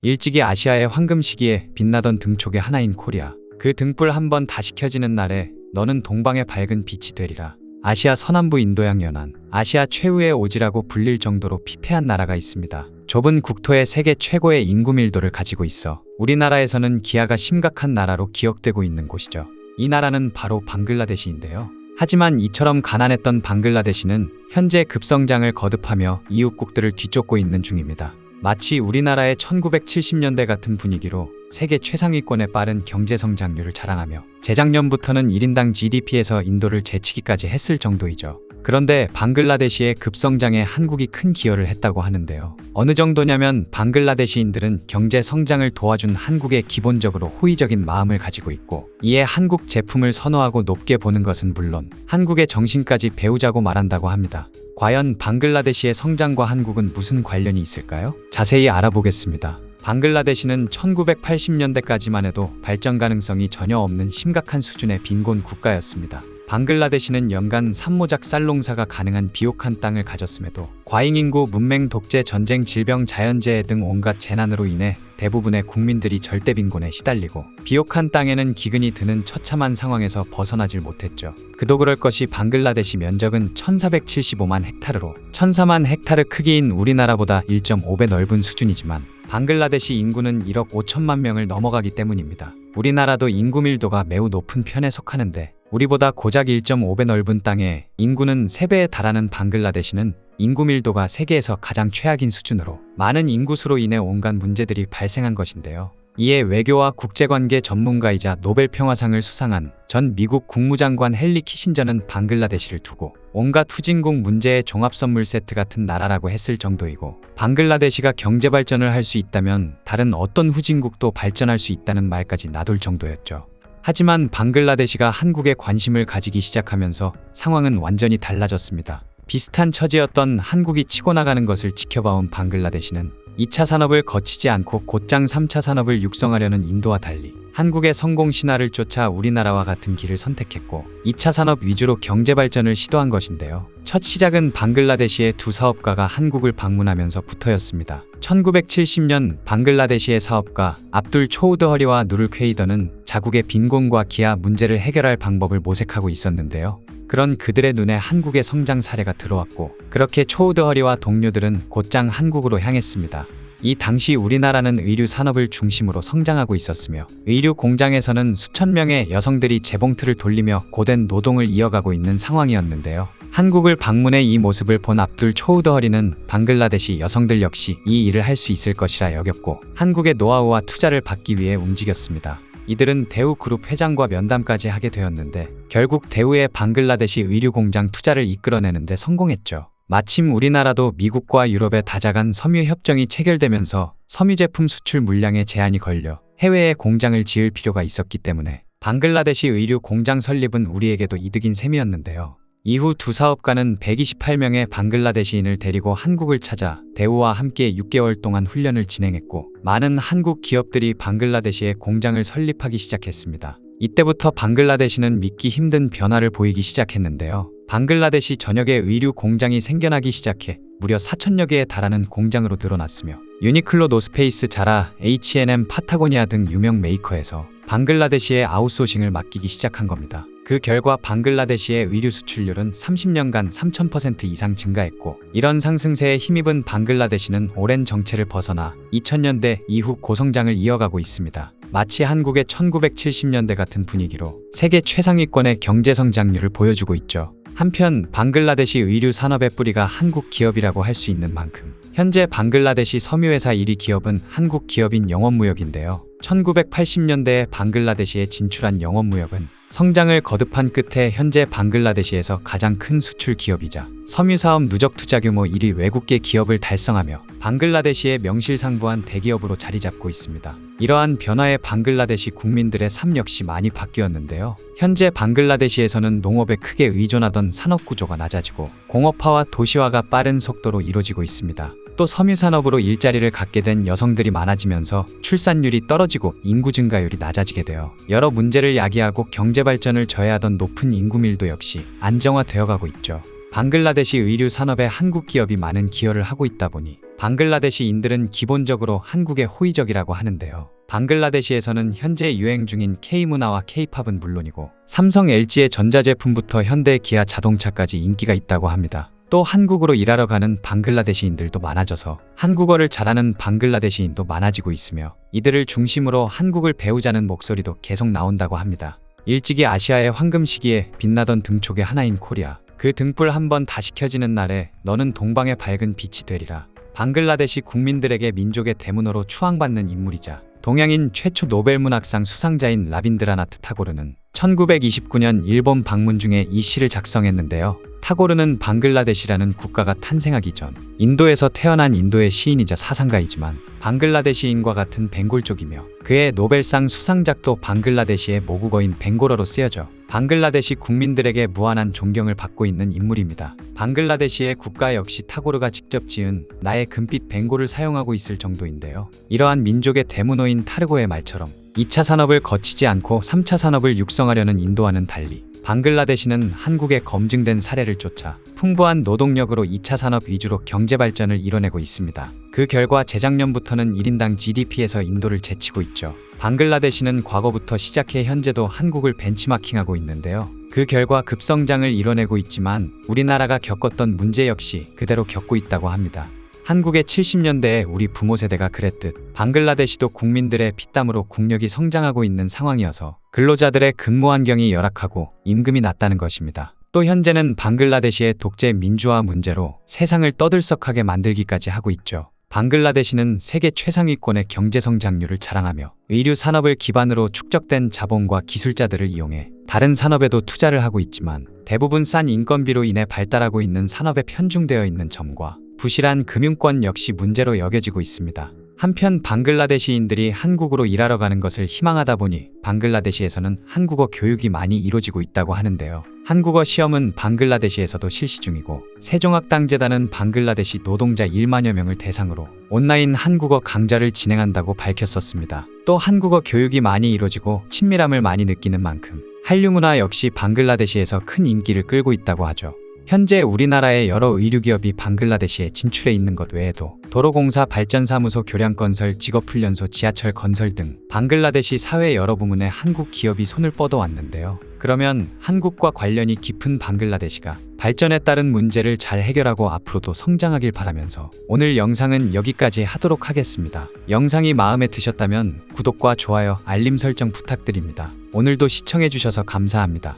일찍이 아시아의 황금 시기에 빛나던 등촉의 하나인 코리아. 그 등불 한번 다시 켜지는 날에 너는 동방의 밝은 빛이 되리라. 아시아 서남부 인도양 연안, 아시아 최후의 오지라고 불릴 정도로 피폐한 나라가 있습니다. 좁은 국토에 세계 최고의 인구 밀도를 가지고 있어 우리나라에서는 기아가 심각한 나라로 기억되고 있는 곳이죠. 이 나라는 바로 방글라데시인데요. 하지만 이처럼 가난했던 방글라데시는 현재 급성장을 거듭하며 이웃국들을 뒤쫓고 있는 중입니다. 마치 우리나라의 1970년대 같은 분위기로 세계 최상위권의 빠른 경제 성장률을 자랑하며 재작년부터는 1인당 GDP에서 인도를 제치기까지 했을 정도이죠. 그런데 방글라데시의 급성장에 한국이 큰 기여를 했다고 하는데요. 어느 정도냐면 방글라데시인들은 경제 성장을 도와준 한국에 기본적으로 호의적인 마음을 가지고 있고, 이에 한국 제품을 선호하고 높게 보는 것은 물론 한국의 정신까지 배우자고 말한다고 합니다. 과연 방글라데시의 성장과 한국은 무슨 관련이 있을까요? 자세히 알아보겠습니다. 방글라데시는 1980년대까지만 해도 발전 가능성이 전혀 없는 심각한 수준의 빈곤 국가였습니다. 방글라데시는 연간 산모작 쌀 농사가 가능한 비옥한 땅을 가졌음에도 과잉인구, 문맹, 독재, 전쟁, 질병, 자연재해 등 온갖 재난으로 인해 대부분의 국민들이 절대 빈곤에 시달리고 비옥한 땅에는 기근이 드는 처참한 상황에서 벗어나질 못했죠. 그도 그럴 것이 방글라데시 면적은 1475만 헥타르로 1004만 헥타르 크기인 우리나라보다 1.5배 넓은 수준이지만 방글라데시 인구는 1억 5천만 명을 넘어가기 때문입니다. 우리나라도 인구 밀도가 매우 높은 편에 속하는데 우리보다 고작 1.5배 넓은 땅에 인구는 3배에 달하는 방글라데시는 인구 밀도가 세계에서 가장 최악인 수준으로 많은 인구수로 인해 온갖 문제들이 발생한 것인데요. 이에 외교와 국제관계 전문가이자 노벨 평화상을 수상한 전 미국 국무장관 헨리 키신저는 방글라데시를 두고 온갖 후진국 문제의 종합선물 세트 같은 나라라고 했을 정도이고, 방글라데시가 경제발전을 할 수 있다면 다른 어떤 후진국도 발전할 수 있다는 말까지 놔둘 정도였죠. 하지만 방글라데시가 한국에 관심을 가지기 시작하면서 상황은 완전히 달라졌습니다. 비슷한 처지였던 한국이 치고 나가는 것을 지켜봐온 방글라데시는 2차 산업을 거치지 않고 곧장 3차 산업을 육성하려는 인도와 달리 한국의 성공 신화를 쫓아 우리나라와 같은 길을 선택했고 2차 산업 위주로 경제 발전을 시도한 것인데요. 첫 시작은 방글라데시의 두 사업가가 한국을 방문하면서부터였습니다. 1970년 방글라데시의 사업가 압둘 초우드허리와 누를 퀘이더는 자국의 빈곤과 기아 문제를 해결할 방법을 모색하고 있었는데요. 그런 그들의 눈에 한국의 성장 사례가 들어왔고, 그렇게 초우드허리와 동료들은 곧장 한국으로 향했습니다. 이 당시 우리나라는 의류 산업을 중심으로 성장하고 있었으며 의류 공장에서는 수천 명의 여성들이 재봉틀을 돌리며 고된 노동을 이어가고 있는 상황이었는데요. 한국을 방문해 이 모습을 본 압둘 초우드허리는 방글라데시 여성들 역시 이 일을 할 수 있을 것이라 여겼고 한국의 노하우와 투자를 받기 위해 움직였습니다. 이들은 대우그룹 회장과 면담까지 하게 되었는데 결국 대우의 방글라데시 의류 공장 투자를 이끌어내는데 성공했죠. 마침 우리나라도 미국과 유럽의 다자간 섬유협정이 체결되면서 섬유 제품 수출 물량에 제한이 걸려 해외에 공장을 지을 필요가 있었기 때문에 방글라데시 의류 공장 설립은 우리에게도 이득인 셈이었는데요. 이후 두 사업가는 128명의 방글라데시인을 데리고 한국을 찾아 대우와 함께 6개월 동안 훈련을 진행했고 많은 한국 기업들이 방글라데시에 공장을 설립하기 시작했습니다. 이때부터 방글라데시는 믿기 힘든 변화를 보이기 시작했는데요. 방글라데시 전역에 의류 공장이 생겨나기 시작해 무려 4,000여 개에 달하는 공장으로 늘어났으며 유니클로, 노스페이스, 자라, H&M, 파타고니아 등 유명 메이커에서 방글라데시에 아웃소싱을 맡기기 시작한 겁니다. 그 결과 방글라데시의 의류 수출률은 30년간 3000% 이상 증가했고, 이런 상승세에 힘입은 방글라데시는 오랜 정체를 벗어나 2000년대 이후 고성장을 이어가고 있습니다. 마치 한국의 1970년대 같은 분위기로 세계 최상위권의 경제 성장률을 보여주고 있죠. 한편 방글라데시 의류 산업의 뿌리가 한국 기업이라고 할 수 있는 만큼 현재 방글라데시 섬유회사 1위 기업은 한국 기업인 영원무역인데요. 1980년대에 방글라데시에 진출한 영원무역은 성장을 거듭한 끝에 현재 방글라데시에서 가장 큰 수출 기업이자 섬유사업 누적 투자 규모 1위 외국계 기업을 달성하며 방글라데시의 명실상부한 대기업으로 자리 잡고 있습니다. 이러한 변화에 방글라데시 국민들의 삶 역시 많이 바뀌었는데요. 현재 방글라데시에서는 농업에 크게 의존하던 산업구조가 낮아지고 공업화와 도시화가 빠른 속도로 이루어지고 있습니다. 또 섬유산업으로 일자리를 갖게 된 여성들이 많아지면서 출산율이 떨어지고 인구 증가율이 낮아지게 되어 여러 문제를 야기하고 경제발전을 저해하던 높은 인구 밀도 역시 안정화되어 가고 있죠. 방글라데시 의류 산업에 한국 기업이 많은 기여를 하고 있다 보니 방글라데시인들은 기본적으로 한국에 호의적이라고 하는데요. 방글라데시에서는 현재 유행 중인 K문화와 K팝은 물론이고 삼성, LG의 전자제품부터 현대, 기아 자동차까지 인기가 있다고 합니다. 또 한국으로 일하러 가는 방글라데시인들도 많아져서 한국어를 잘하는 방글라데시인도 많아지고 있으며 이들을 중심으로 한국을 배우자는 목소리도 계속 나온다고 합니다. 일찍이 아시아의 황금 시기에 빛나던 등촉의 하나인 코리아. 그 등불 한번 다시 켜지는 날에 너는 동방의 밝은 빛이 되리라. 방글라데시 국민들에게 민족의 대문호로 추앙받는 인물이자 동양인 최초 노벨문학상 수상자인 라빈드라나트 타고르는 1929년 일본 방문 중에 이 시를 작성했는데요. 타고르는 방글라데시라는 국가가 탄생하기 전 인도에서 태어난 인도의 시인이자 사상가이지만 방글라데시인과 같은 벵골족이며 그의 노벨상 수상작도 방글라데시의 모국어인 벵골어로 쓰여져 방글라데시 국민들에게 무한한 존경을 받고 있는 인물입니다. 방글라데시의 국가 역시 타고르가 직접 지은 나의 금빛 벵골을 사용하고 있을 정도인데요. 이러한 민족의 대문호인 타르고의 말처럼 2차 산업을 거치지 않고 3차 산업을 육성하려는 인도와는 달리 방글라데시는 한국의 검증된 사례를 쫓아 풍부한 노동력으로 2차 산업 위주로 경제 발전을 이뤄내고 있습니다. 그 결과 재작년부터는 1인당 GDP에서 인도를 제치고 있죠. 방글라데시는 과거부터 시작해 현재도 한국을 벤치마킹하고 있는데요. 그 결과 급성장을 이뤄내고 있지만 우리나라가 겪었던 문제 역시 그대로 겪고 있다고 합니다. 한국의 70년대에 우리 부모 세대가 그랬듯 방글라데시도 국민들의 피땀으로 국력이 성장하고 있는 상황이어서 근로자들의 근무 환경이 열악하고 임금이 낮다는 것입니다. 또 현재는 방글라데시의 독재 민주화 문제로 세상을 떠들썩하게 만들기까지 하고 있죠. 방글라데시는 세계 최상위권의 경제 성장률을 자랑하며 의류 산업을 기반으로 축적된 자본과 기술자들을 이용해 다른 산업에도 투자를 하고 있지만 대부분 싼 인건비로 인해 발달하고 있는 산업에 편중되어 있는 점과 부실한 금융권 역시 문제로 여겨지고 있습니다. 한편 방글라데시인들이 한국으로 일하러 가는 것을 희망하다 보니 방글라데시에서는 한국어 교육이 많이 이루어지고 있다고 하는데요. 한국어 시험은 방글라데시에서도 실시 중이고 세종학당재단은 방글라데시 노동자 1만여 명을 대상으로 온라인 한국어 강좌를 진행한다고 밝혔었습니다. 또 한국어 교육이 많이 이루어지고 친밀함을 많이 느끼는 만큼 한류 문화 역시 방글라데시에서 큰 인기를 끌고 있다고 하죠. 현재 우리나라의 여러 의류기업이 방글라데시에 진출해 있는 것 외에도 도로공사, 발전사무소, 교량건설, 직업훈련소, 지하철 건설 등 방글라데시 사회 여러 부문에 한국 기업이 손을 뻗어왔는데요. 그러면 한국과 관련이 깊은 방글라데시가 발전에 따른 문제를 잘 해결하고 앞으로도 성장하길 바라면서 오늘 영상은 여기까지 하도록 하겠습니다. 영상이 마음에 드셨다면 구독과 좋아요, 알림 설정 부탁드립니다. 오늘도 시청해주셔서 감사합니다.